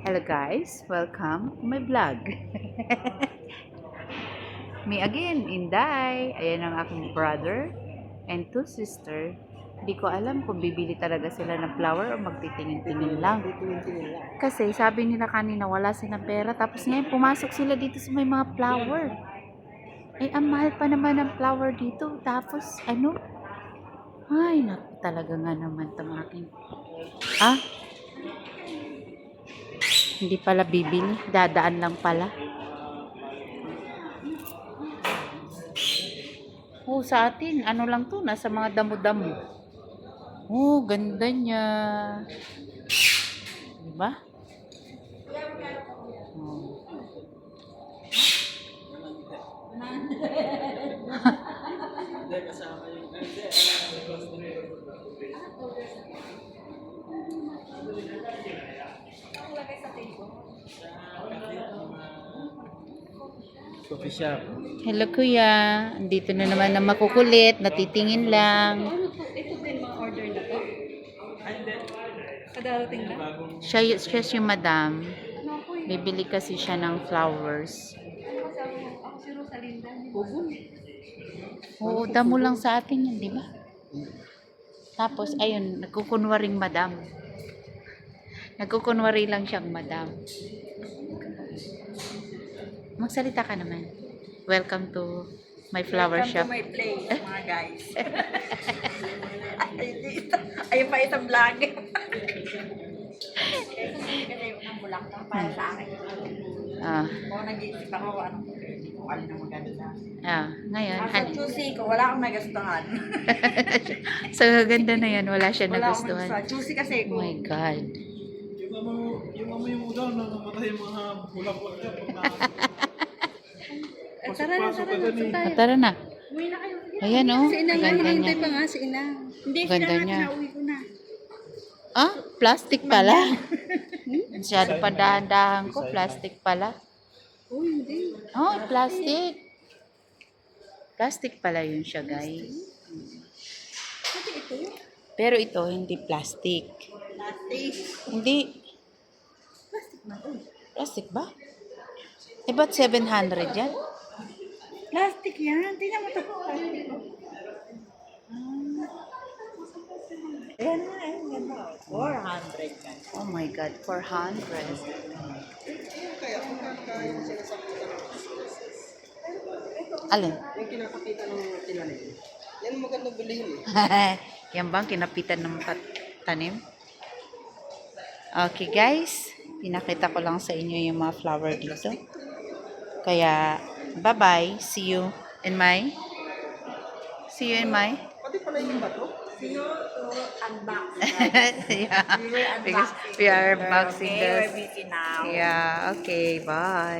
Hello guys, welcome to my vlog. Me again, Inday. Ayan ang aking brother and two sister. Hindi ko alam kung bibili talaga sila ng flower o magtitingin-tingin lang. Kasi sabi nila kanina wala silang pera. Tapos ngayon pumasok sila dito sa may mga flower. Eh, ang mahal pa naman ng flower dito. Tapos ano? Ay, naku talaga nga naman itong aking... Ah? Hindi pala bibili. Dadaan lang pala. Oh, sa atin, ano lang to, nasa mga damo-damo. Oh, ganda niya. Diba? Oh. Coffee shop. Hello kuya, andito na naman na makukulit, natitingin lang. Ito din mga order na to. Kadarating na. Siya yung madam. Bibili kasi siya ng flowers. Ako si Rosalinda. Bubon. Oo, damo lang sa atin yun, di ba? Tapos, ayun, nagkukunwaring madam. Nagkukunwari lang siyang madam. Magsalita ka naman. Welcome to my flower shop. Welcome to my place, mga guys. Ayun pa isang vlog. Kasi unang bulaklak para sa akin. Kung nag-iisip ako, kung alin ang maganda. Ngayon, Sa choosy ko, wala akong nagustuhan. so ganda na yan, wala siya Wala akong nagustuhan. nagustuhan. Choosy kasi Oh ko. my God. Yung amoy mo daw, namamatay yung mga bulaklak niya. Tara na tayo. Tara na. Uwi na kayo. Ayan oh, Si Inang, ganda hinihintay niya. pa nga si Inang. Hindi, Ganda sila niya. nga, nauwi ko na. Ah, plastic pala. Masyado pa dahan-dahan ko, plastic pala. Uy, hindi. Oh, plastic. Plastic pala yun siya, guys. Pati ito. Pero ito, hindi plastic. Plastic. Hindi. Plastic na to. Plastic ba? Eh, ba't 700 yan? Plastic yan. Tingnan mo ito. Plastic. Ayan na, ayan. Ganda. 400 ka. Oh my God, 400. Alin? Yung kinakapitan ng tinanim. Yan magandang bilihin eh. Yan bang kinapitan ng tanim? Okay guys, pinakita ko lang sa inyo yung mga flower dito. Kaya, bye-bye. See you in my... Pati pala yung bato. See you to unbox. Yeah, because we are unboxing Okay, we're this. busy now. Yeah, okay, bye.